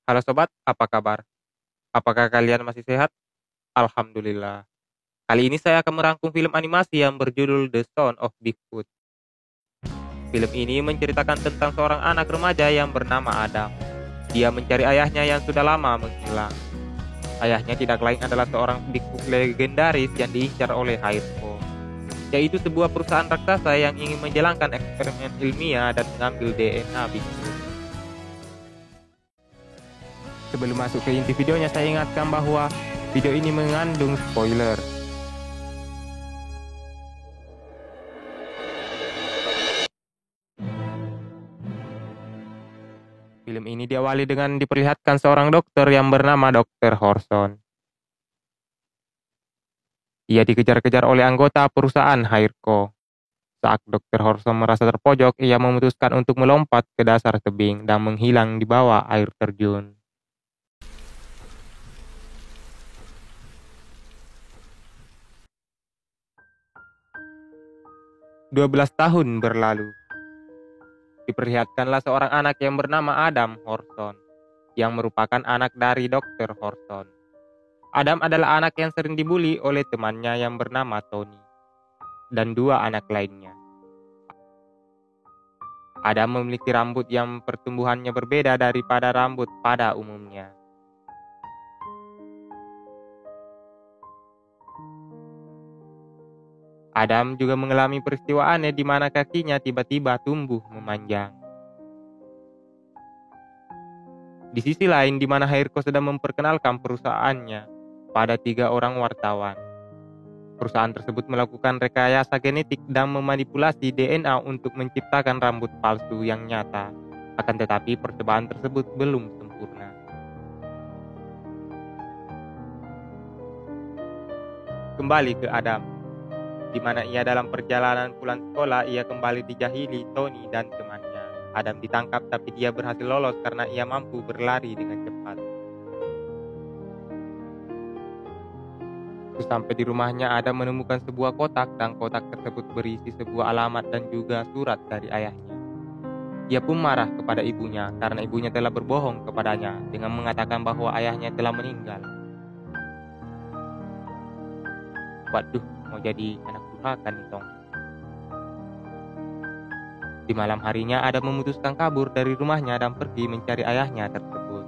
Halo sobat, apa kabar? Apakah kalian masih sehat? Alhamdulillah. Kali ini saya akan merangkum film animasi yang berjudul The Sound of Bigfoot. Film ini menceritakan tentang seorang anak remaja yang bernama Adam. Dia mencari ayahnya yang sudah lama menghilang. Ayahnya tidak lain adalah seorang Bigfoot legendaris yang diincar oleh Hairko, yaitu sebuah perusahaan raksasa yang ingin menjalankan eksperimen ilmiah dan mengambil DNA Bigfoot. Sebelum masuk ke inti videonya, saya ingatkan bahwa video ini mengandung spoiler. Film ini diawali dengan diperlihatkan seorang dokter yang bernama Dr. Horson. Ia dikejar-kejar oleh anggota perusahaan Hairko. Saat Dr. Horson merasa terpojok, ia memutuskan untuk melompat ke dasar tebing dan menghilang di bawah air terjun. "12 tahun berlalu. Diperlihatkanlah seorang anak yang bernama Adam Horson, yang merupakan anak dari Dr. Horson. Adam adalah anak yang sering dibuli oleh temannya yang bernama Tony, dan dua anak lainnya. Adam memiliki rambut yang pertumbuhannya berbeda daripada rambut pada umumnya. Adam juga mengalami peristiwa aneh di mana kakinya tiba-tiba tumbuh memanjang. Di sisi lain, di mana Hairko sedang memperkenalkan perusahaannya pada 3 orang wartawan. Perusahaan tersebut melakukan rekayasa genetik dan memanipulasi DNA untuk menciptakan rambut palsu yang nyata. Akan tetapi percobaan tersebut belum sempurna. Kembali ke Adam, di mana ia dalam perjalanan pulang sekolah, ia kembali dijahili Tony dan temannya. Adam ditangkap tapi dia berhasil lolos karena ia mampu berlari dengan cepat. Sampai di rumahnya, Adam menemukan sebuah kotak dan kotak tersebut berisi sebuah alamat dan juga surat dari ayahnya. Ia pun marah kepada ibunya karena ibunya telah berbohong kepadanya dengan mengatakan bahwa ayahnya telah meninggal. Waduh, mau jadi anak durhaka nih Tong. Di malam harinya, Adam memutuskan kabur dari rumahnya dan pergi mencari ayahnya tersebut.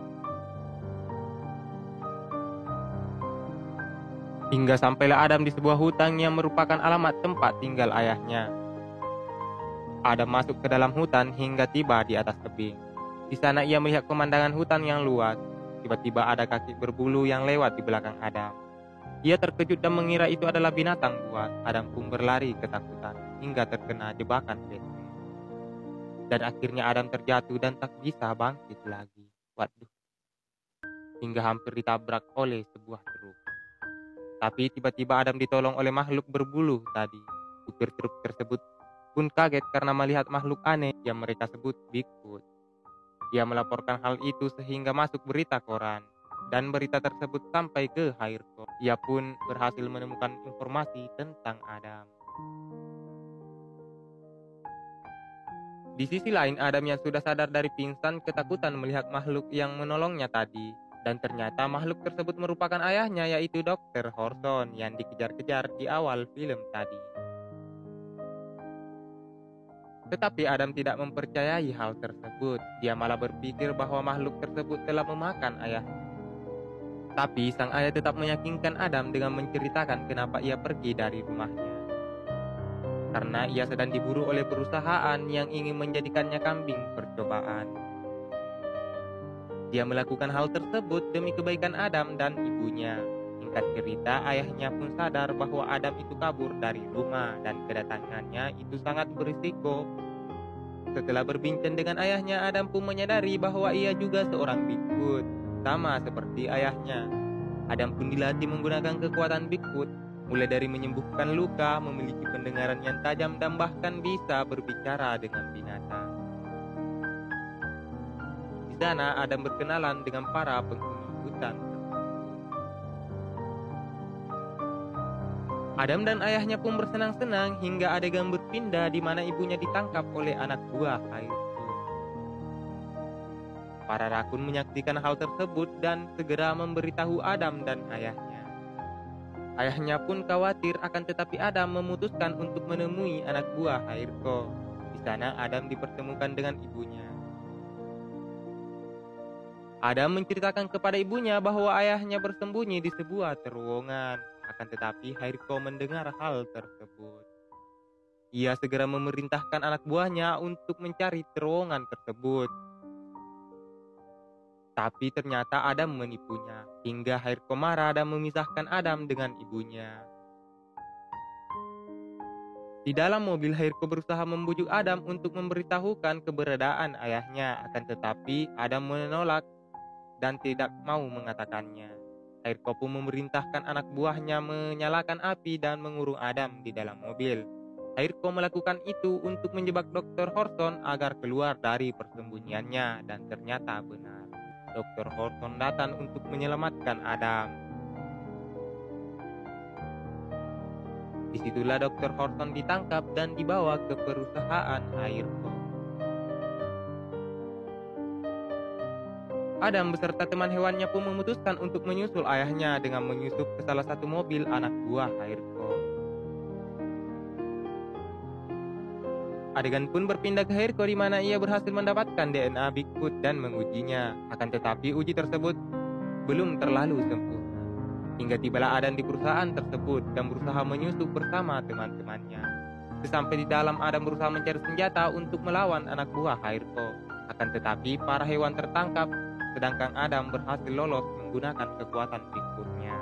Hingga sampailah Adam di sebuah hutan yang merupakan alamat tempat tinggal ayahnya. Adam masuk ke dalam hutan hingga tiba di atas tebing. Di sana ia melihat pemandangan hutan yang luas. Tiba-tiba ada kaki berbulu yang lewat di belakang Adam. Ia terkejut dan mengira itu adalah binatang buas. Adam pun berlari ketakutan hingga terkena jebakan Batman. Dan akhirnya Adam terjatuh dan tak bisa bangkit lagi. Waduh. Hingga hampir ditabrak oleh sebuah truk. Tapi tiba-tiba Adam ditolong oleh makhluk berbulu tadi. Supir truk tersebut pun kaget karena melihat makhluk aneh yang mereka sebut Bigfoot. Ia melaporkan hal itu sehingga masuk berita koran. Dan berita tersebut sampai ke Hairko. Ia pun berhasil menemukan informasi tentang Adam. Di sisi lain, Adam yang sudah sadar dari pingsan ketakutan melihat makhluk yang menolongnya tadi. Dan ternyata makhluk tersebut merupakan ayahnya, yaitu Dr. Horson yang dikejar-kejar di awal film tadi. Tetapi Adam tidak mempercayai hal tersebut. Dia malah berpikir bahwa makhluk tersebut telah memakan ayahnya. Tapi sang ayah tetap meyakinkan Adam dengan menceritakan kenapa ia pergi dari rumahnya. Karena ia sedang diburu oleh perusahaan yang ingin menjadikannya kambing percobaan. Dia melakukan hal tersebut demi kebaikan Adam dan ibunya. Singkat cerita, ayahnya pun sadar bahwa Adam itu kabur dari rumah dan kedatangannya itu sangat berisiko. Setelah berbincang dengan ayahnya, Adam pun menyadari bahwa ia juga seorang Bigfoot, sama seperti ayahnya. Adam pun dilatih menggunakan kekuatan Bigfoot, mulai dari menyembuhkan luka, memiliki pendengaran yang tajam, dan bahkan bisa berbicara dengan binatang. Di sana, Adam berkenalan dengan para penghuni hutan. Adam dan ayahnya pun bersenang-senang hingga adegan berpindah di mana ibunya ditangkap oleh anak buah Hairko. Para rakun menyaksikan hal tersebut dan segera memberitahu Adam dan ayahnya. Ayahnya pun khawatir, akan tetapi Adam memutuskan untuk menemui anak buah Hairko. Di sana Adam dipertemukan dengan ibunya. Adam menceritakan kepada ibunya bahwa ayahnya bersembunyi di sebuah terowongan. Akan tetapi Hairko mendengar hal tersebut. Ia segera memerintahkan anak buahnya untuk mencari terowongan tersebut. Tapi ternyata Adam menipunya, hingga Hairko marah dan memisahkan Adam dengan ibunya. Di dalam mobil, Hairko berusaha membujuk Adam untuk memberitahukan keberadaan ayahnya, akan tetapi Adam menolak dan tidak mau mengatakannya. Hairko pun memerintahkan anak buahnya menyalakan api dan mengurung Adam di dalam mobil. Hairko melakukan itu untuk menjebak Dr. Horton agar keluar dari persembunyiannya, dan ternyata benar. Dr. Horton datang untuk menyelamatkan Adam. Disitulah Dr. Horton ditangkap dan dibawa ke perusahaan Hairko. Adam beserta teman hewannya pun memutuskan untuk menyusul ayahnya dengan menyusup ke salah satu mobil anak buah Hairko. Adegan pun berpindah ke Hairko di mana ia berhasil mendapatkan DNA Bigfoot dan mengujinya. Akan tetapi uji tersebut belum terlalu sempurna. Hingga tibalah Adam di perusahaan tersebut dan berusaha menyusup bersama teman-temannya. Sesampai di dalam, Adam berusaha mencari senjata untuk melawan anak buah Hairko. Akan tetapi para hewan tertangkap, sedangkan Adam berhasil lolos menggunakan kekuatan Bigfoot-nya.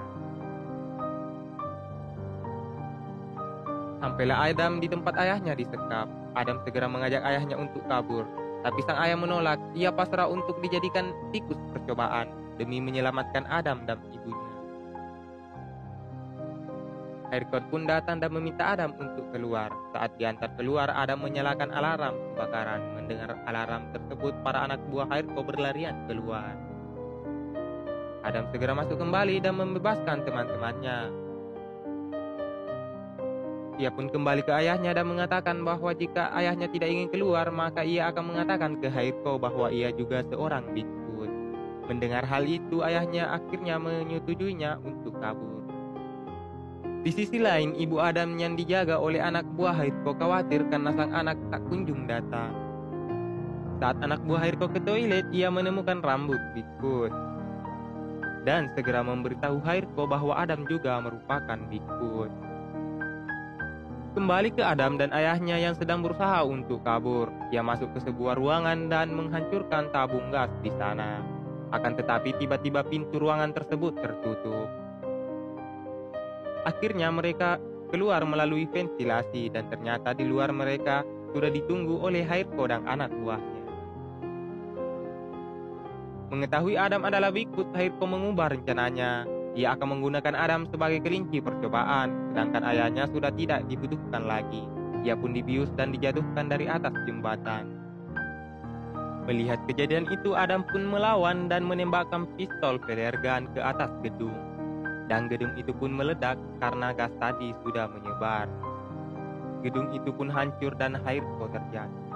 Sampailah Adam di tempat ayahnya disekap. Adam segera mengajak ayahnya untuk kabur. Tapi sang ayah menolak. Ia pasrah untuk dijadikan tikus percobaan demi menyelamatkan Adam dan ibunya. Hairko pun datang dan meminta Adam untuk keluar. Saat diantar keluar, Adam menyalakan alarm kebakaran. Mendengar alarm tersebut, para anak buah Hairko berlarian keluar. Adam segera masuk kembali dan membebaskan teman-temannya. Ia pun kembali ke ayahnya dan mengatakan bahwa jika ayahnya tidak ingin keluar, maka ia akan mengatakan ke Hairko bahwa ia juga seorang Bigfoot. Mendengar hal itu, ayahnya akhirnya menyetujuinya untuk kabur. Di sisi lain, ibu Adam yang dijaga oleh anak buah Hairko khawatir karena sang anak tak kunjung datang. Saat anak buah Hairko ke toilet, ia menemukan rambut Bigfoot dan segera memberitahu Hairko bahwa Adam juga merupakan Bigfoot. Kembali ke Adam dan ayahnya yang sedang berusaha untuk kabur. Ia masuk ke sebuah ruangan dan menghancurkan tabung gas di sana. Akan tetapi tiba-tiba pintu ruangan tersebut tertutup. Akhirnya mereka keluar melalui ventilasi dan ternyata di luar mereka sudah ditunggu oleh Hairko dan anak buahnya. Mengetahui Adam adalah Bigfoot, Hairko mengubah rencananya. Ia akan menggunakan Adam sebagai kelinci percobaan, sedangkan ayahnya sudah tidak dibutuhkan lagi. Ia pun dibius dan dijatuhkan dari atas jembatan. Melihat kejadian itu, Adam pun melawan dan menembakkan pistol flare gun ke atas gedung. Dan gedung itu pun meledak karena gas tadi sudah menyebar. Gedung itu pun hancur dan Hairko terjatuh.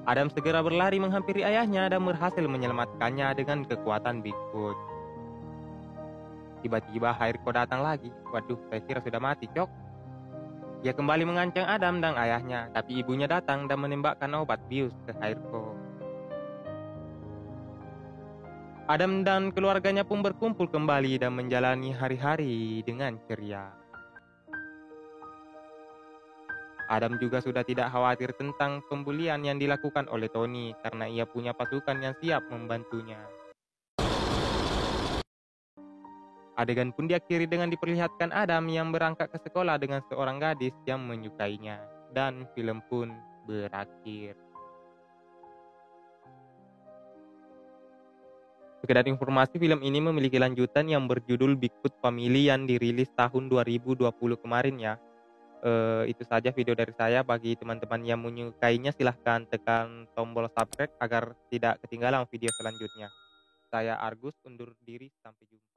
Adam segera berlari menghampiri ayahnya dan berhasil menyelamatkannya dengan kekuatan Bigfoot. Tiba-tiba Hairko datang lagi. Waduh, saya kira sudah mati, cok. Ia kembali mengancam Adam dan ayahnya, tapi ibunya datang dan menembakkan obat bius ke Hairko. Adam dan keluarganya pun berkumpul kembali dan menjalani hari-hari dengan ceria. Adam juga sudah tidak khawatir tentang pembulian yang dilakukan oleh Tony karena ia punya pasukan yang siap membantunya. Adegan pun diakhiri dengan diperlihatkan Adam yang berangkat ke sekolah dengan seorang gadis yang menyukainya, dan film pun berakhir. Sekedar informasi, film ini memiliki lanjutan yang berjudul Bigfoot Family yang dirilis tahun 2020 kemarin ya. Itu saja video dari saya. Bagi teman-teman yang menyukainya, silahkan tekan tombol subscribe agar tidak ketinggalan video selanjutnya. Saya Argus undur diri, sampai jumpa.